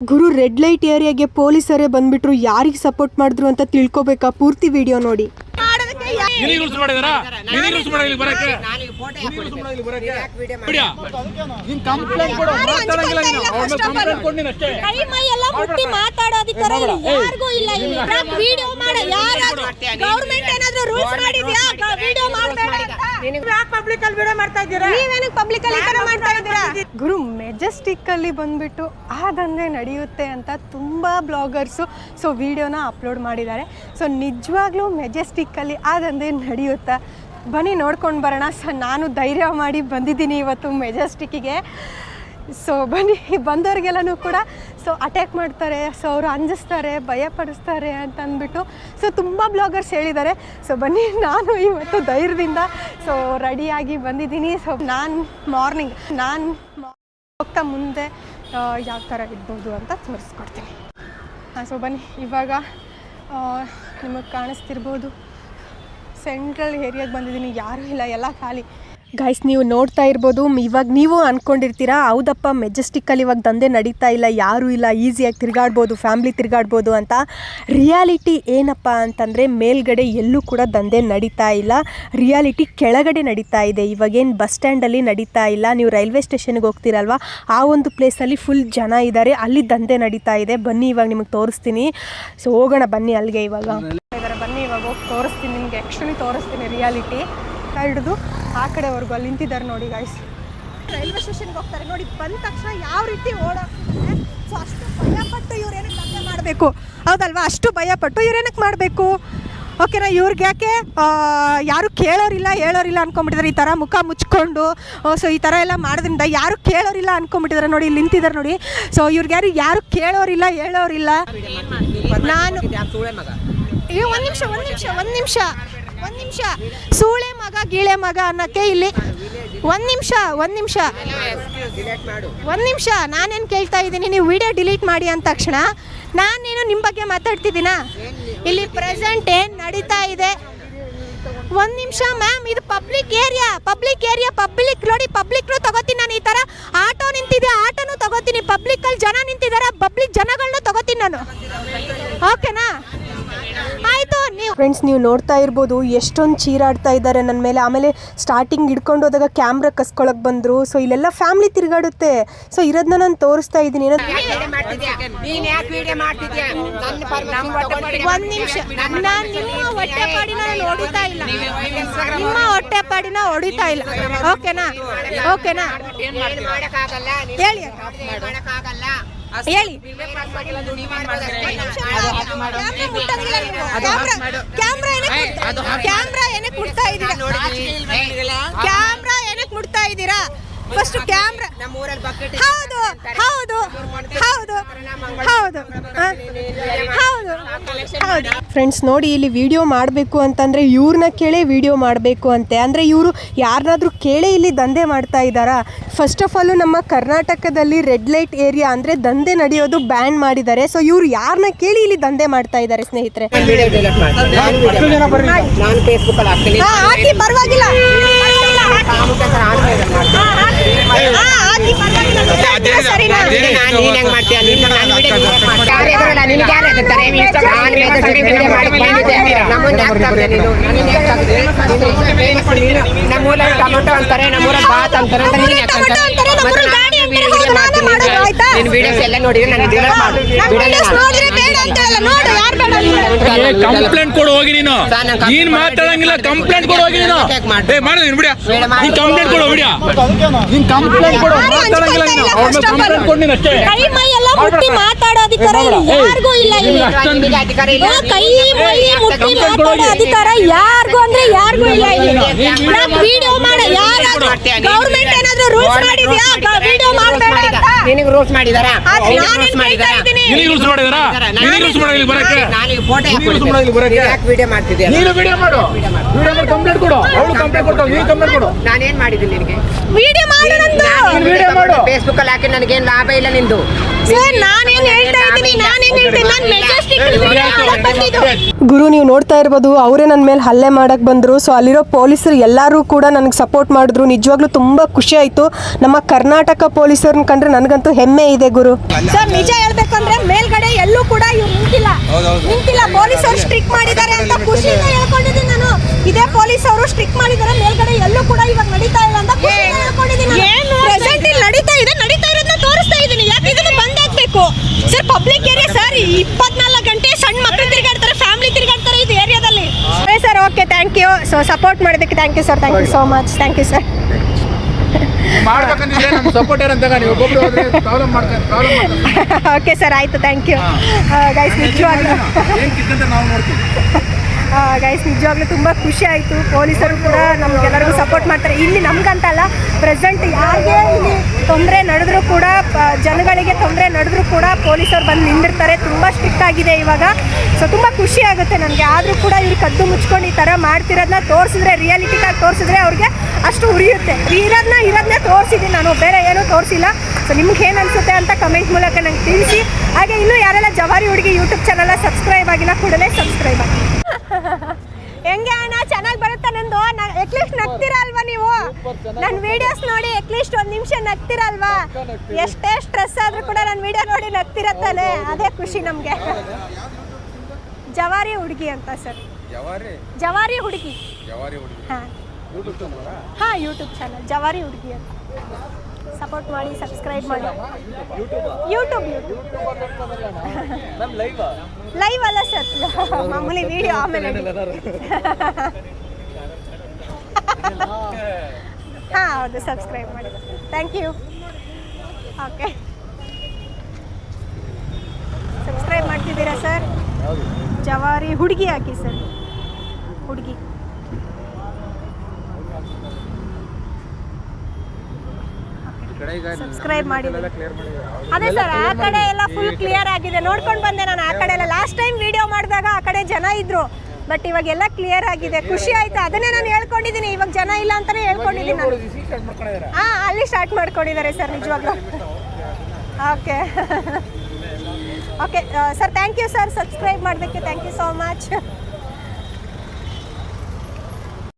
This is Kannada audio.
ಗುರು ರೆಡ್ ಲೈಟ್ ಏರಿಯಾಗೆ ಪೊಲೀಸರೇ ಬಂದ್ಬಿಟ್ರು. ಯಾರಿಗೆ ಸಪೋರ್ಟ್ ಮಾಡಿದ್ರು ಅಂತ ತಿಳ್ಕೊಬೇಕಾ? ಪೂರ್ತಿ ವಿಡಿಯೋ ನೋಡಿ. ಗುರು ಮೆಜೆಸ್ಟಿಕ್ ಅಲ್ಲಿ ಬಂದ್ಬಿಟ್ಟು ಆ ದಂಧೆ ನಡೆಯುತ್ತೆ ಅಂತ ತುಂಬಾ ಬ್ಲಾಗರ್ಸು ವಿಡಿಯೋನ ಅಪ್ಲೋಡ್ ಮಾಡಿದ್ದಾರೆ. ನಿಜವಾಗ್ಲೂ ಮೆಜೆಸ್ಟಿಕ್ಕಲ್ಲಿ ಆ ದಂಧೆ ನಡೆಯುತ್ತಾ? ಬನ್ನಿ ನೋಡ್ಕೊಂಡು ಬರೋಣ. ನಾನು ಧೈರ್ಯ ಮಾಡಿ ಬಂದಿದ್ದೀನಿ ಇವತ್ತು ಮೆಜೆಸ್ಟಿಕ್ಕಿಗೆ. ಬನ್ನಿ, ಬಂದವ್ರಿಗೆಲ್ಲನೂ ಕೂಡ ಅಟ್ಯಾಕ್ ಮಾಡ್ತಾರೆ, ಅವರು ಅಂಜಿಸ್ತಾರೆ, ಭಯಪಡಿಸ್ತಾರೆ ಅಂತ ಅಂದ್ಬಿಟ್ಟು ತುಂಬ ಬ್ಲಾಗರ್ಸ್ ಹೇಳಿದ್ದಾರೆ. ಬನ್ನಿ, ನಾನು ಇವತ್ತು ಧೈರ್ಯದಿಂದ ರೆಡಿಯಾಗಿ ಬಂದಿದ್ದೀನಿ. ನಾನು ಮಾರ್ನಿಂಗ್ ಹೋಗ್ತಾ ಮುಂದೆ ಯಾವ ಥರ ಇರ್ಬೋದು ಅಂತ ತೋರಿಸ್ಕೊಡ್ತೀನಿ. ಬನ್ನಿ, ಇವಾಗ ನಿಮಗೆ ಕಾಣಿಸ್ತಿರ್ಬೋದು ಸೆಂಟ್ರಲ್ ಏರಿಯಾಗೆ ಬಂದಿದ್ದೀನಿ. ಯಾರೂ ಇಲ್ಲ, ಎಲ್ಲ ಖಾಲಿ. ಗೈಸ್, ನೀವು ನೋಡ್ತಾ ಇರ್ಬೋದು. ಇವಾಗ ನೀವು ಅಂದ್ಕೊಂಡಿರ್ತೀರಾ, ಹೌದಪ್ಪ ಮೆಜೆಸ್ಟಿಕ್ಕಲ್ಲಿ ಇವಾಗ ದಂಧೆ ನಡೀತಾ ಇಲ್ಲ, ಯಾರೂ ಇಲ್ಲ, ಈಸಿಯಾಗಿ ತಿರುಗಾಡ್ಬೋದು, ಫ್ಯಾಮ್ಲಿ ತಿರುಗಾಡ್ಬೋದು ಅಂತ. ರಿಯಾಲಿಟಿ ಏನಪ್ಪ ಅಂತಂದರೆ ಮೇಲ್ಗಡೆ ಎಲ್ಲೂ ಕೂಡ ದಂಧೆ ನಡೀತಾ ಇಲ್ಲ. ರಿಯಾಲಿಟಿ ಕೆಳಗಡೆ ನಡೀತಾ ಇದೆ. ಇವಾಗೇನು ಬಸ್ ಸ್ಟ್ಯಾಂಡಲ್ಲಿ ನಡೀತಾ ಇಲ್ಲ. ನೀವು ರೈಲ್ವೆ ಸ್ಟೇಷನ್ಗೆ ಹೋಗ್ತೀರಲ್ವ, ಆ ಒಂದು ಪ್ಲೇಸಲ್ಲಿ ಫುಲ್ ಜನ ಇದ್ದಾರೆ, ಅಲ್ಲಿ ದಂಧೆ ನಡೀತಾ ಇದೆ. ಬನ್ನಿ, ಇವಾಗ ನಿಮಗೆ ತೋರಿಸ್ತೀನಿ. ಹೋಗೋಣ ಬನ್ನಿ ಅಲ್ಲಿಗೆ. ಬನ್ನಿ, ಇವಾಗ ಹೋಗಿ ತೋರಿಸ್ತೀನಿ ನಿಮಗೆ. ಆ್ಯಕ್ಚುಲಿ ತೋರಿಸ್ತೀನಿ ರಿಯಾಲಿಟಿ ಹಿಡಿದು ಆ ಕಡೆವರೆಗೂ ಅಲ್ಲಿ ನಿಂತಿದ್ದಾರೆ ನೋಡಿ ಗೈಸ್. ರೈಲ್ವೆ ಸ್ಟೇಷನ್ಗೆ ಹೋಗ್ತಾರೆ ನೋಡಿ, ಬಂದ ತಕ್ಷಣ ಯಾವ ರೀತಿ ಓಡಾಡ್ತಾರೆ. ಅಷ್ಟು ಭಯಪಟ್ಟು ಇವ್ರೇನಕ್ಕೆ ದಂಧೆ ಮಾಡಬೇಕು, ಹೌದಲ್ವಾ? ಅಷ್ಟು ಭಯಪಟ್ಟು ಇವ್ರೇನಕ್ಕೆ ಮಾಡಬೇಕು? ಓಕೆನಾ? ಇವ್ರಿಗೆ ಯಾಕೆ ಯಾರು ಕೇಳೋರಿಲ್ಲ ಹೇಳೋರಿಲ್ಲ ಅಂದ್ಕೊಂಬಿಟ್ಟಿದ್ದಾರೆ. ಈ ಥರ ಮುಖ ಮುಚ್ಕೊಂಡು ಈ ಥರ ಎಲ್ಲ ಮಾಡೋದ್ರಿಂದ ಯಾರು ಕೇಳೋರಿಲ್ಲ ಅಂದ್ಕೊಂಬಿಟ್ಟಿದ್ದಾರೆ ನೋಡಿ. ಇಲ್ಲಿ ನಿಂತಿದ್ದಾರೆ ನೋಡಿ. ಇವ್ರಿಗೆ ಯಾರು ಕೇಳೋರಿಲ್ಲ ಹೇಳೋರಿಲ್ಲ. ನಾನು ಒಂದು ನಿಮಿಷ ಸೂಳೆ ಮಗ ಗೀಳೆ ಮಗ ಅನ್ನೋಕ್ಕೆ ಇಲ್ಲಿ ಒಂದು ನಿಮಿಷ ನಾನೇನು ಕೇಳ್ತಾ ಇದ್ದೀನಿ, ನೀವು ವಿಡಿಯೋ ಡಿಲೀಟ್ ಮಾಡಿ ಅಂದ ತಕ್ಷಣ ನಾನೇನು ನಿಮ್ಮ ಬಗ್ಗೆ ಮಾತಾಡ್ತಿದ್ದೀನಾ? ಇಲ್ಲಿ ಪ್ರೆಸೆಂಟ್ ಏನು ನಡೀತಾ ಇದೆ? ಒಂದು ನಿಮಿಷ ಮ್ಯಾಮ್, ಇದು ಪಬ್ಲಿಕ್ ಏರಿಯಾ ನೋಡಿ. ಪಬ್ಲಿಕ್ನು ತಗೋತೀನಿ ನಾನು. ಈ ಥರ ಆಟೋ ನಿಂತಿದೆ, ಆಟೋನು ತಗೋತೀನಿ. ಪಬ್ಲಿಕ್ಕಲ್ಲಿ ಜನ ನಿಂತಿದ್ದಾರೆ, ಪಬ್ಲಿಕ್ ಜನಗಳನ್ನೂ ತಗೋತೀನಿ ನಾನು. ಓಕೆನಾ? ಆಯಿತು. ಫ್ರೆಂಡ್ಸ್, ನೀವು ನೋಡ್ತಾ ಇರ್ಬೋದು ಎಷ್ಟೊಂದು ಚೀರಾಡ್ತಾ ಇದ್ದಾರೆ ನನ್ನ ಮೇಲೆ. ಆಮೇಲೆ ಸ್ಟಾರ್ಟಿಂಗ್ ಹಿಡ್ಕೊಂಡು ಹೋದಾಗ ಕ್ಯಾಮ್ರಾ ಕಸ್ಕೊಳಕ್ಕೆ ಬಂದರು. ಇಲ್ಲೆಲ್ಲ ಫ್ಯಾಮ್ಲಿ ತಿರುಗಾಡುತ್ತೆ. ಇರೋದನ್ನ ನಾನು ತೋರಿಸ್ತಾ ಇದ್ದೀನಿ. ಒಂದು ನಿಮಿಷ, ನಾನು ನಿಮ್ಮ ಹೊಟ್ಟೆಪಾಡಿನ ಹೊಡಿತಾ ಇಲ್ಲ, ನಿಮ್ಮ ಹೊಟ್ಟೆಪಾಡಿನ ಹೊಡಿತಾ ಇಲ್ಲ. ಓಕೆನಾ? ಹೇಳಿ ಕ್ಯಾಮ್ರಾ ಏನಕ್ಕೆ ಮುಟ್ತಾ ಇದ್ದೀರಾ? First camera. ಹೌದು. ಫ್ರೆಂಡ್ಸ್ ನೋಡಿ, ಇಲ್ಲಿ ವಿಡಿಯೋ ಮಾಡಬೇಕು ಅಂತಂದರೆ ಇವ್ರನ್ನ ಕೇಳೇ ವಿಡಿಯೋ ಮಾಡಬೇಕು ಅಂತೆ. ಅಂದರೆ ಇವರು ಯಾರನ್ನಾದ್ರೂ ಕೇಳೇ ಇಲ್ಲಿ ದಂಧೆ ಮಾಡ್ತಾ ಇದ್ದಾರಾ? ಫಸ್ಟ್ ಆಫ್ ಆಲು ನಮ್ಮ ಕರ್ನಾಟಕದಲ್ಲಿ ರೆಡ್ ಲೈಟ್ ಏರಿಯಾ ಅಂದರೆ ದಂಧೆ ನಡೆಯೋದು ಬ್ಯಾನ್ ಮಾಡಿದ್ದಾರೆ. ಇವ್ರು ಯಾರನ್ನ ಕೇಳಿ ಇಲ್ಲಿ ದಂಧೆ ಮಾಡ್ತಾ ಇದ್ದಾರೆ ಸ್ನೇಹಿತರೆ. ಪರವಾಗಿಲ್ಲ. ಟೊಮೊಟೊ ಅಂತಾರೆ, ನಮ್ಮೂರ ಬಾತ್ ಅಂತಾರೆ. ಕಂಪ್ಲೇಂಟ್ ಕೊಡು ಹೋಗಿ. ನೀನು ನೀನ್ ಮಾತಾಡಂಗಿಲ್ಲ, ಕಂಪ್ಲೇಂಟ್ ಕೊಡು ಹೋಗಿ. ನೀನು ಕಂಪ್ಲೇಂಟ್ ಕೊಡು ವಿಡಿಯೋ, ನೀನ್ ಕಂಪ್ಲೇಂಟ್ ಕೊಡು. ಮಾತಾಡಂಗಿಲ್ಲ ನೀನು, ಕಂಪ್ಲೇಂಟ್ ಕೊಡು ನೀನು ಅಷ್ಟೇ. ಕೈ ಮೈ ಎಲ್ಲ ಮುಟ್ಟಿ ಮಾತಾಡೋ ಅಧಿಕಾರ ಯಾರಿಗೂ ಇಲ್ಲ. ಕೈ ಮೈ ಮುಟ್ಟಿ ಮಾತಾಡೋ ಅಧಿಕಾರ ಯಾರಿಗೂ ಅಂದ್ರೆ ಯಾರಿಗೂ ಇಲ್ಲ. ವಿಡಿಯೋ ಮಾಡ, ಯಾರಾದ್ರೂ ಗೌರ್ಮೆಂಟ್ ಏನಾದ್ರೂ ರೂಲ್ಸ್ ಮಾಡಿದ್ಯಾ ವಿಡಿಯೋ ಮಾಡಬೇಡ ಅಂತ? ನಿನಗೆ ರೂಲ್ಸ್ ಮಾಡಿದಾರಾ? ರೂಲ್ಸ್ ಮಾಡಿದಾರಾ? ವಿಡಿಯೋ ಮಾಡ್ತಿದ್ಯಾ? ನೀನು ವಿಡಿಯೋ ಮಾಡು, ಕಂಪ್ಲೇಂಟ್ ಕೊಡು. ಅವಳು ಕಂಪ್ಲೇಂಟ್ ಕೊಡ್ತಾಳೆ, ನೀನು ಕಂಪ್ಲೇಂಟ್ ಕೊಡು. ನಾನೇನ್ ಮಾಡಿದ್ದೀನಿ ನಿನಗೆ? ವಿಡಿಯೋ ಮಾಡು. ಫೇಸ್ಬುಕ್ ಅಲ್ಲಿ ಹಾಕಿ ನನಗೇನು ಲಾಭ ಇಲ್ಲ ನಿಂದು. ಸರ್, ನಾನೇನ್ ಹೇಳ್ತಾ ಇದ್ದೀನಿ, ನಾನು ಮೆಜೆಸ್ಟಿಕ್ ಗುರು ನೀವು ನೋಡ್ತಾ ಇರ್ಬೋದು ಅವರೇ ನನ್ನ ಮೇಲೆ ಹಲ್ಲೆ ಮಾಡಕ್ಕೆ ಬಂದರು. ಸೊ ಅಲ್ಲಿರೋ ಪೊಲೀಸರು ಎಲ್ಲರೂ ಕೂಡ ನನಗೆ ಸಪೋರ್ಟ್ ಮಾಡಿದ್ರು. ನಿಜವಾಗ್ಲೂ ತುಂಬ ಖುಷಿ ಆಯಿತು. ನಮ್ಮ ಕರ್ನಾಟಕ ಪೊಲೀಸರನ್ನ ಕಂಡ್ರೆ ನನಗಂತೂ ಹೆಮ್ಮೆ ಇದೆ ಗುರು. ಸರ್ ನಿಜ ಹೇಳ್ಬೇಕಂದ್ರೆ ಮೇಲ್ಗಡೆ ಎಲ್ಲೂ ಕೂಡ ಇವ್ರು ನಿಂತಿಲ್ಲ. ಪೊಲೀಸರು ಸ್ಟ್ರಿಕ್ ಮಾಡಿದ್ದಾರೆ ಅಂತ ಖುಷಿಯಿಂದ ಹೇಳ್ಕೊಂಡಿದ್ದೀನಿ ನಾನು. ಇದೇ ಪೊಲೀಸ್ ಅವರು ಸ್ಟ್ರಿಕ್ ಮಾಡಿದ್ದಾರೆ, ಮೇಲ್ಗಡೆ ಎಲ್ಲೂ ಕೂಡ ಇವಾಗ ನಡೀತಾ ಇಲ್ಲ ಅಂತ ಹೇಳ್ಕೊಂಡಿದ್ದೀನಿ. ಪ್ರೆಸೆಂಟ್ ಇಲ್ಲಿ ನಡೀತಾ ಇರೋದನ್ನ ತೋರಿಸ್ತಾ ಇದ್ದೀನಿ. ಯಾಕೆ ಇದನ್ನು ಬಂದ್ ಆಗ್ಬೇಕು ಸರ್? ಪಬ್ಲಿಕ್ ಏರಿಯಾ ಸರ್, 24 ಗಂಟೆ ಸಣ್ಣ ಮಕ್ಕಳು ತಿರುಗಾಡ್ತಾರೆ, ಫ್ಯಾಮಿಲಿ ತಿರುಗಾಡ್ತಾರೆ ಇದು ಏರಿಯಾದಲ್ಲಿ. Sir okay, thank you. So support ಮಾಡೋದಕ್ಕೆ thank you sir. Thank you so much. Thank you sir. ಮಾಡ್ಬೇಕಂದ್ರೆ ನಮ್ಮ ಸಪೋರ್ಟ್ ಏನಂತ ನೀವು ಒಬ್ಬೊಬ್ರು ಹೋದ್ರೆ ಪ್ರಾಬ್ಲಮ್ ಮಾಡ್ತಾರೆ. ಓಕೆ ಸರ್, ಆಯಿತು. Thank you guys. ನಿಜವಾಗ್ಲೂ ನಾವು ನೋಡ್ತೀವಿ ಗೈಸ್, ನಿಜವಾಗ್ಲೂ ತುಂಬ ಖುಷಿ ಆಯಿತು. ಪೊಲೀಸರು ಕೂಡ ನಮಗೆಲ್ಲರಿಗೂ ಸಪೋರ್ಟ್ ಮಾಡ್ತಾರೆ. ಇಲ್ಲಿ ನಮಗಂತಲ್ಲ, ಪ್ರೆಸೆಂಟ್ ಯಾರಿಗೆ ಇಲ್ಲಿ ತೊಂದರೆ ನಡೆದರೂ ಕೂಡ, ಜನಗಳಿಗೆ ತೊಂದರೆ ನಡೆದರೂ ಕೂಡ ಪೊಲೀಸರು ಬಂದು ನಿಂದಿರ್ತಾರೆ. ತುಂಬ ಸ್ಟ್ರಿಕ್ಟ್ ಆಗಿದೆ ಇವಾಗ. ಸೊ ತುಂಬ ಖುಷಿ ಆಗುತ್ತೆ ನನಗೆ. ಆದರೂ ಕೂಡ ಇವ್ರು ಕದ್ದು ಮುಚ್ಕೊಂಡು ಈ ಥರ ಮಾಡ್ತಿರೋದನ್ನ ತೋರಿಸಿದ್ರೆ, ರಿಯಾಲಿಟಿಗಾಗಿ ತೋರಿಸಿದ್ರೆ ಅವ್ರಿಗೆ ಅಷ್ಟು ಉರಿಯುತ್ತೆ. ಇರೋದನ್ನ ತೋರಿಸಿದ್ದೀನಿ ನಾನು, ಬೇರೆ ಏನೂ ತೋರಿಸಿಲ್ಲ. ಸೊ ನಿಮ್ಗೆ ಏನು ಅನಿಸುತ್ತೆ ಅಂತ ಕಮೆಂಟ್ ಮೂಲಕ ನಂಗೆ ತಿಳಿಸಿ. ಹಾಗೆ ಇನ್ನೂ ಯಾರೆಲ್ಲ ಜವಾರಿ ಹುಡುಗಿ ಯೂಟ್ಯೂಬ್ ಚಾನಲ್ ಸಬ್ಸ್ಕ್ರೈಬ್ ಆಗಿಲ್ಲ ಕೂಡಲೇ ಸಬ್ಸ್ಕ್ರೈಬ್ ಆಗಿ. ಹೆಂಗೆ ಅಣ್ಣ, ಚೆನ್ನಾಗಿ ಬರುತ್ತಾ ನಂದು? ಅಟ್ಲೀಸ್ಟ್ ನಗ್ತೀರಾ ಅಲ್ವಾ ನೀವು? ನನ್ನ ವಿಡಿಯೋಸ್ ನೋಡಿ ಅಟ್ಲೀಸ್ಟ್ ಒಂದು ನಿಮಿಷ ನಗ್ತೀರಾ ಅಲ್ವಾ? ಎಷ್ಟೇ ಸ್ಟ್ರೆಸ್ ಆದರೂ ಕೂಡ ನನ್ನ ವಿಡಿಯೋ ನೋಡಿ ನಗ್ತಿರತ್ತಾನೆ, ಅದೇ ಖುಷಿ ನಮಗೆ. ಜವಾರಿ ಹುಡುಗಿ ಅಂತ ಸರ್. ಜವಾರಿ ಹುಡುಗಿ. ಹಾಂ ಯೂಟ್ಯೂಬ್ ಚಾನಲ್ ಜವಾರಿ ಹುಡುಗಿ ಅಂತ. ಸಪೋರ್ಟ್ ಮಾಡಿ, ಸಬ್ಸ್ಕ್ರೈಬ್ ಮಾಡಿ. ಯೂಟ್ಯೂಬ್ ಲೈವ್ ಅಲ್ಲ ಸರ್, ಮಾಮೂಲಿ ವಿಡಿಯೋ ಆಮೇಲೆ. ಹಾಂ ಹೌದು, ಸಬ್ಸ್ಕ್ರೈಬ್ ಮಾಡಿ. Thank you. ಓಕೆ, ಸಬ್ಸ್ಕ್ರೈಬ್ ಮಾಡ್ತಿದ್ದೀರಾ ಸರ್? ಜವಾರಿ ಹುಡುಗಿ ಹಾಕಿ ಸರ್, ಹುಡುಗಿ. ಸಬ್ಸ್ಕ್ರೈಬ್ ಮಾಡಿ. ಅದೇ ಸರ್, ಆ ಕಡೆ ಎಲ್ಲ ಫುಲ್ ಕ್ಲಿಯರ್ ಆಗಿದೆ. ನೋಡ್ಕೊಂಡು ಬಂದೆ ನಾನು ಆ ಕಡೆ ಎಲ್ಲ. ಲಾಸ್ಟ್ ಟೈಮ್ ವಿಡಿಯೋ ಮಾಡಿದಾಗ ಆ ಕಡೆ ಜನ ಇದ್ರು, ಬಟ್ ಇವಾಗೆಲ್ಲ ಕ್ಲಿಯರ್ ಆಗಿದೆ. ಖುಷಿ ಆಯ್ತು. ಅದನ್ನೇ ನಾನು ಹೇಳ್ಕೊಂಡಿದ್ದೀನಿ. ಇವಾಗ ಜನ ಇಲ್ಲ ಅಂತಾನೆ ಹೇಳ್ಕೊಂಡಿದ್ದೀನಿ ನಾನು. ಹಾಂ, ಅಲ್ಲಿ ಸ್ಟಾರ್ಟ್ ಮಾಡ್ಕೊಂಡಿದ್ದಾರೆ ಸರ್, ನಿಜವಾಗ್ಲೂ. Okay okay sir, thank you sir. Subscribe ಮಾಡೋದಕ್ಕೆ ಥ್ಯಾಂಕ್ ಯು ಸೋ ಮಚ್.